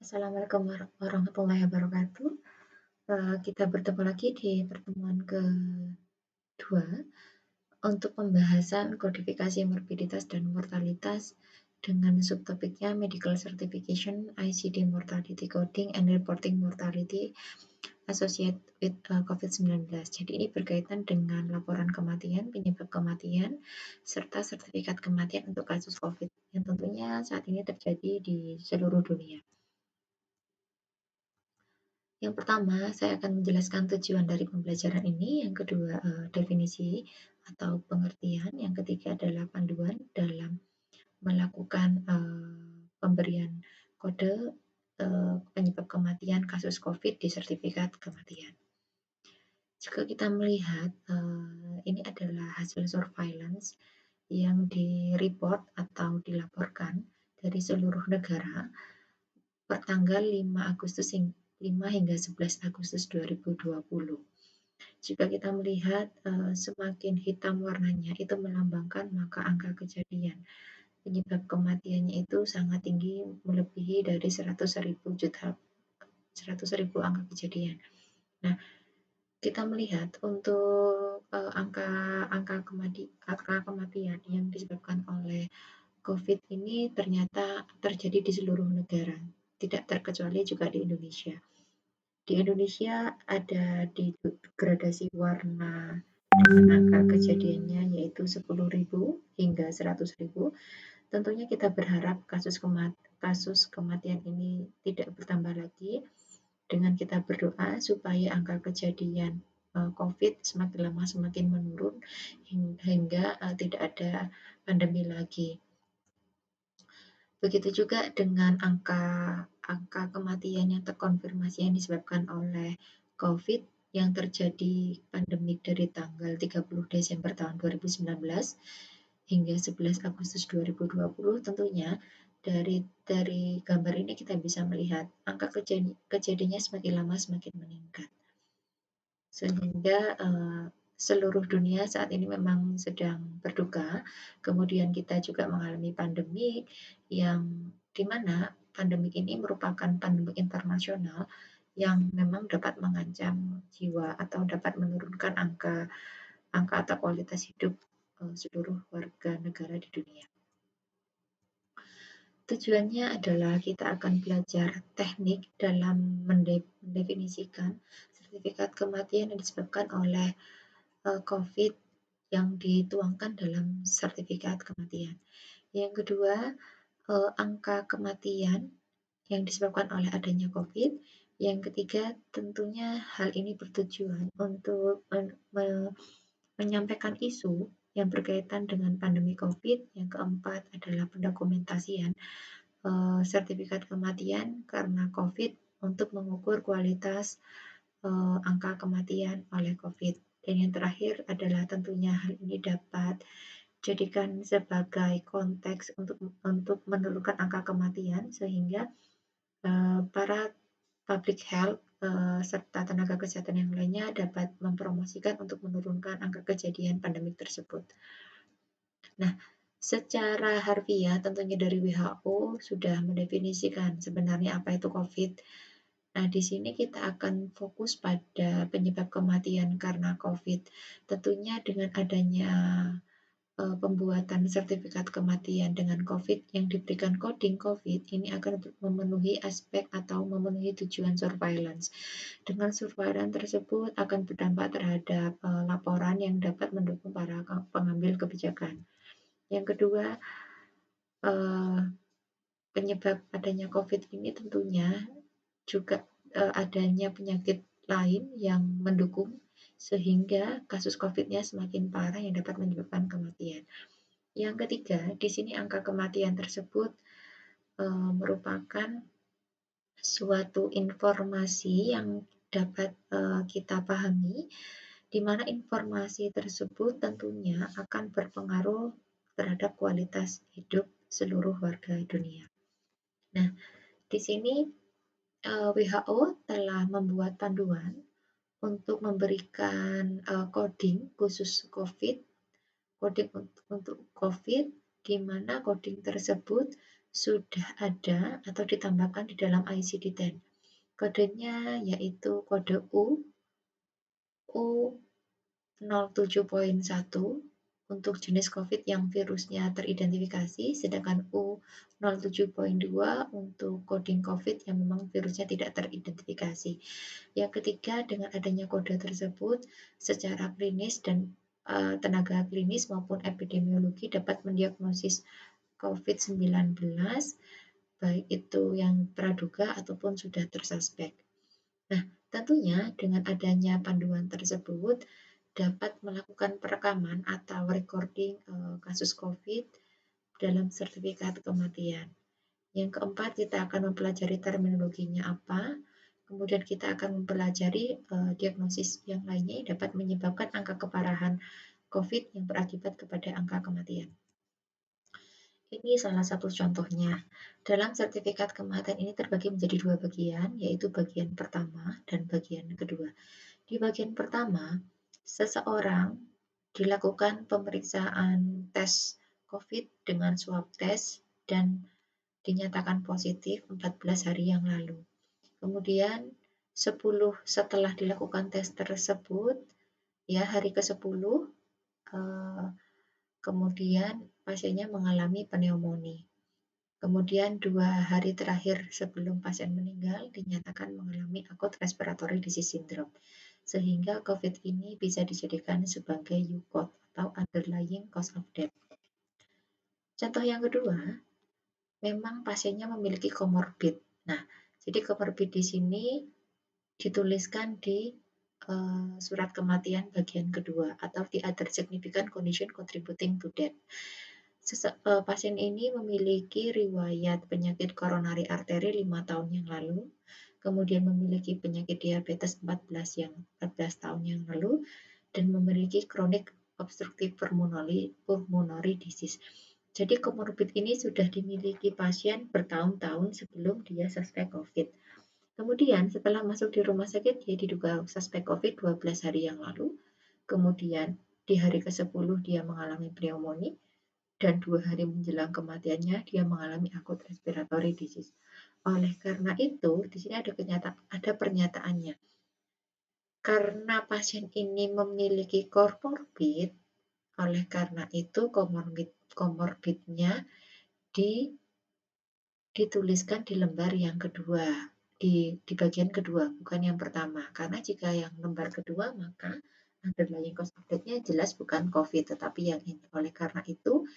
Assalamualaikum warahmatullahi wabarakatuh. Kita bertemu lagi di pertemuan kedua untuk pembahasan kodifikasi morbiditas dan mortalitas dengan subtopiknya Medical Certification, ICD Mortality Coding, and Reporting Mortality Associated with COVID-19. Jadi ini berkaitan dengan laporan kematian, penyebab kematian, serta sertifikat kematian untuk kasus COVID yang tentunya saat ini terjadi di seluruh dunia. Yang pertama, saya akan menjelaskan tujuan dari pembelajaran ini. Yang kedua, definisi atau pengertian. Yang ketiga adalah panduan dalam melakukan pemberian kode penyebab kematian kasus COVID di sertifikat kematian. Jika kita melihat, ini adalah hasil surveillance yang direport atau dilaporkan dari seluruh negara pertanggal 5 Agustus 5 hingga 11 Agustus 2020. Jika kita melihat semakin hitam warnanya itu melambangkan maka angka kejadian penyebab kematiannya itu sangat tinggi melebihi dari 100.000 angka kejadian. Nah, kita melihat untuk angka kematian yang disebabkan oleh COVID ini ternyata terjadi di seluruh negara, tidak terkecuali juga di Indonesia. Di Indonesia ada di gradasi warna dengan angka kejadiannya yaitu 10.000 hingga 100.000. Tentunya kita berharap kasus kematian ini tidak bertambah lagi dengan kita berdoa supaya angka kejadian COVID semakin lama semakin menurun hingga tidak ada pandemi lagi. Begitu juga dengan angka kematian yang terkonfirmasi yang disebabkan oleh COVID yang terjadi pandemik dari tanggal 30 Desember tahun 2019 hingga 11 Agustus 2020. Tentunya dari gambar ini kita bisa melihat angka kejadiannya semakin lama semakin meningkat. Sehingga seluruh dunia saat ini memang sedang berduka. Kemudian kita juga mengalami pandemi yang di mana pandemi ini merupakan pandemi internasional yang memang dapat mengancam jiwa atau dapat menurunkan angka atau kualitas hidup seluruh warga negara di dunia. Tujuannya adalah kita akan belajar teknik dalam mendefinisikan sertifikat kematian yang disebabkan oleh COVID yang dituangkan dalam sertifikat kematian. Yang kedua, angka kematian yang disebabkan oleh adanya COVID. Yang ketiga, tentunya hal ini bertujuan untuk menyampaikan isu yang berkaitan dengan pandemi COVID. Yang keempat adalah pendokumentasian sertifikat kematian karena COVID untuk mengukur kualitas angka kematian oleh COVID. Dan yang terakhir adalah tentunya hal ini dapat jadikan sebagai konteks untuk menurunkan angka kematian sehingga para public health serta tenaga kesehatan yang lainnya dapat mempromosikan untuk menurunkan angka kejadian pandemik tersebut. Nah, secara harfiah tentunya dari WHO sudah mendefinisikan sebenarnya apa itu COVID. Nah, di sini kita akan fokus pada penyebab kematian karena COVID. Tentunya dengan adanya pembuatan sertifikat kematian dengan COVID yang diberikan coding COVID ini akan memenuhi aspek atau memenuhi tujuan surveillance. Dengan surveillance tersebut akan berdampak terhadap laporan yang dapat mendukung para pengambil kebijakan. Yang kedua, penyebab adanya COVID ini tentunya juga adanya penyakit lain yang mendukung sehingga kasus COVID-nya semakin parah yang dapat menyebabkan kematian. Yang ketiga, di sini angka kematian tersebut merupakan suatu informasi yang dapat kita pahami, di mana informasi tersebut tentunya akan berpengaruh terhadap kualitas hidup seluruh warga dunia. Nah, di sini WHO telah membuat panduan untuk memberikan coding khusus COVID, coding untuk COVID, di mana coding tersebut sudah ada atau ditambahkan di dalam ICD-10. Kodenya yaitu kode U07.1 untuk jenis COVID yang virusnya teridentifikasi, sedangkan U07.2 untuk coding COVID yang memang virusnya tidak teridentifikasi. Yang ketiga, dengan adanya kode tersebut, secara klinis dan tenaga klinis maupun epidemiologi dapat mendiagnosis COVID-19, baik itu yang praduga ataupun sudah tersuspek. Nah, tentunya dengan adanya panduan tersebut dapat melakukan perekaman atau recording kasus COVID dalam sertifikat kematian. Yang keempat, kita akan mempelajari terminologinya apa, kemudian kita akan mempelajari diagnosis yang lainnya yang dapat menyebabkan angka keparahan COVID yang berakibat kepada angka kematian. Ini salah satu contohnya. Dalam sertifikat kematian ini terbagi menjadi dua bagian, yaitu bagian pertama dan bagian kedua. Di bagian pertama, seseorang dilakukan pemeriksaan tes COVID dengan swab test dan dinyatakan positif 14 hari yang lalu. Kemudian 10 setelah dilakukan tes tersebut, ya hari ke-10, kemudian pasiennya mengalami pneumonia. Kemudian 2 hari terakhir sebelum pasien meninggal dinyatakan mengalami acute respiratory disease syndrome. Sehingga COVID ini bisa dijadikan sebagai UCOD atau underlying cause of death. Contoh yang kedua, memang pasiennya memiliki comorbid. Nah, jadi comorbid di sini dituliskan di surat kematian bagian kedua atau the other significant condition contributing to death. Pasien ini memiliki riwayat penyakit koronari arteri 5 tahun yang lalu, kemudian memiliki penyakit diabetes 14 tahun yang lalu, dan memiliki chronic obstructive pulmonary disease. Jadi komorbid ini sudah dimiliki pasien bertahun-tahun sebelum dia suspek COVID. Kemudian setelah masuk di rumah sakit, dia diduga suspek COVID 12 hari yang lalu. Kemudian di hari ke-10 dia mengalami pneumonia, dan 2 hari menjelang kematiannya dia mengalami acute respiratory disease. Oleh karena itu, di sini ada pernyataannya. Karena pasien ini memiliki comorbid, oleh karena itu comorbidnya dituliskan di lembar yang kedua, di bagian kedua, bukan yang pertama. Karena jika yang lembar kedua, maka underlying cause of death-nya jelas bukan COVID, tetapi yang ini. Oleh karena itu,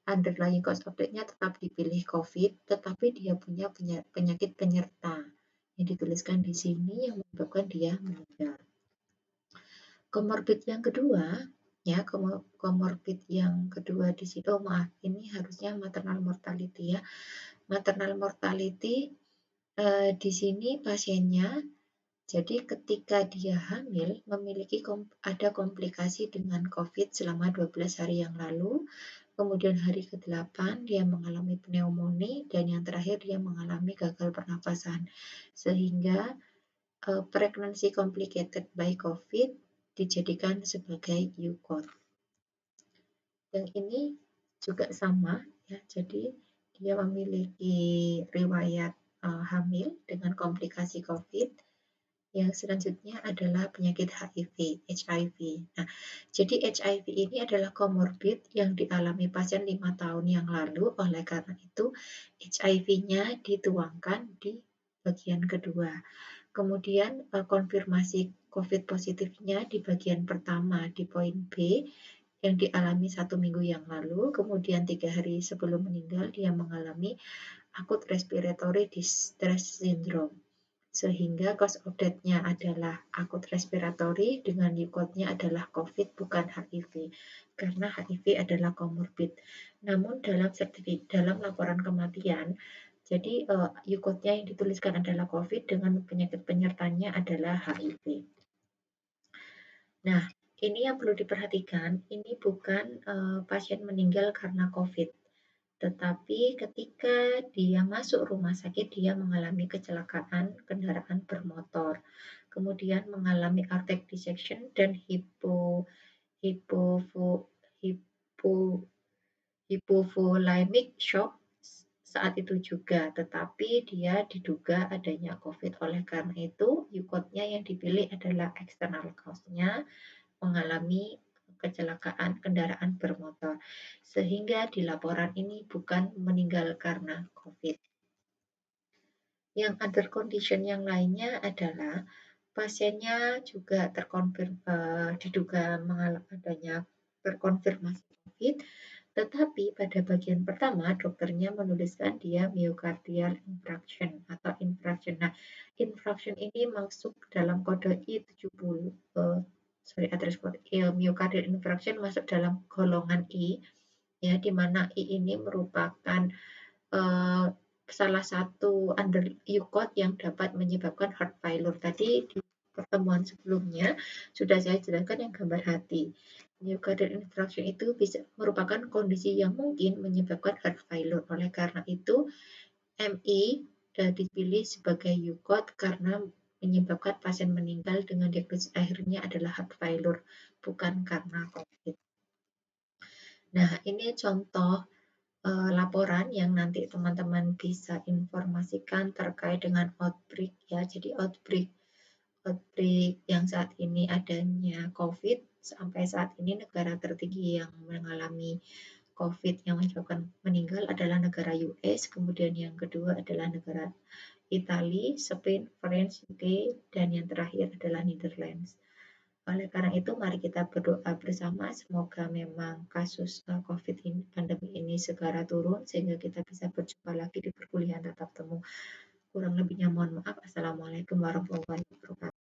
underlying cause of death-nya tetap dipilih COVID, tetapi dia punya penyakit penyerta yang dituliskan di sini yang menyebabkan dia meninggal. Comorbid yang kedua, ya, comorbid yang kedua di sini, ini harusnya maternal mortality ya. Maternal mortality di sini pasiennya, jadi ketika dia hamil memiliki ada komplikasi dengan COVID selama 12 hari yang lalu, kemudian hari ke-8 dia mengalami pneumonia, dan yang terakhir dia mengalami gagal pernapasan. Sehingga pregnancy complicated by COVID dijadikan sebagai UCOD. Yang ini juga sama ya, jadi dia memiliki riwayat hamil dengan komplikasi COVID. Yang selanjutnya adalah penyakit HIV. Nah, jadi HIV ini adalah comorbid yang dialami pasien 5 tahun yang lalu, oleh karena itu HIV-nya dituangkan di bagian kedua. Kemudian konfirmasi COVID positifnya di bagian pertama di poin B yang dialami 1 minggu yang lalu, kemudian 3 hari sebelum meninggal dia mengalami acute respiratory distress syndrome. Sehingga cause of death-nya adalah acute respiratory dengan UCOD-nya adalah COVID bukan HIV, karena HIV adalah comorbid. Namun dalam laporan kematian, jadi UCOD-nya yang dituliskan adalah COVID dengan penyakit penyertanya adalah HIV. Nah, ini yang perlu diperhatikan, ini bukan pasien meninggal karena COVID, tetapi ketika dia masuk rumah sakit, dia mengalami kecelakaan kendaraan bermotor, kemudian mengalami aortic dissection dan hypovolemic shock saat itu juga, tetapi dia diduga adanya COVID. Oleh karena itu, U-code-nya yang dipilih adalah external cause-nya mengalami kecelakaan kendaraan bermotor, sehingga di laporan ini bukan meninggal karena COVID. Yang other condition yang lainnya adalah pasiennya juga diduga mengalami adanya terkonfirmasi COVID, tetapi pada bagian pertama dokternya menuliskan dia myocardial infarction atau infarction. Nah, infarction ini masuk dalam kode I70, address code myocardial infarction masuk dalam golongan I, ya, di mana I ini merupakan uh, salah satu under U-code yang dapat menyebabkan heart failure. Tadi di pertemuan sebelumnya sudah saya jelaskan yang gambar hati. Myocardial infarction itu bisa merupakan kondisi yang mungkin menyebabkan heart failure. Oleh karena itu, MI dipilih sebagai U-code karena menyebabkan pasien meninggal dengan diagnosis akhirnya adalah heart failure, bukan karena COVID. Nah, ini contoh laporan yang nanti teman-teman bisa informasikan terkait dengan outbreak ya. Jadi outbreak yang saat ini adanya COVID, sampai saat ini negara tertinggi yang mengalami COVID yang menyebabkan meninggal adalah negara US, kemudian yang kedua adalah negara Italia, Spain, France, UK, dan yang terakhir adalah Netherlands. Oleh karena itu, mari kita berdoa bersama semoga memang kasus COVID ini, pandemi ini segera turun sehingga kita bisa berjumpa lagi di perkuliahan tatap temu. Kurang lebihnya mohon maaf. Assalamualaikum warahmatullahi wabarakatuh.